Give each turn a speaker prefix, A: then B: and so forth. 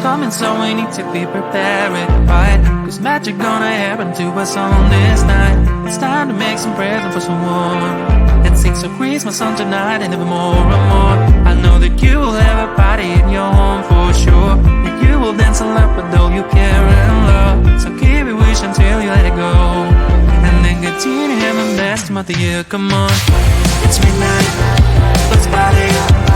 A: coming, so we need to be prepared, right? Cause magic gonna happen to us on this night. It's time to make some presents for someone. Let's take some Christmas on tonight and even more and more. I know that you will have a party in your home for sure. And you will dance and laugh with all you care and love. So keep your wish until you let it go. And then continue having the best month of the year, come on. It's midnight, let's party.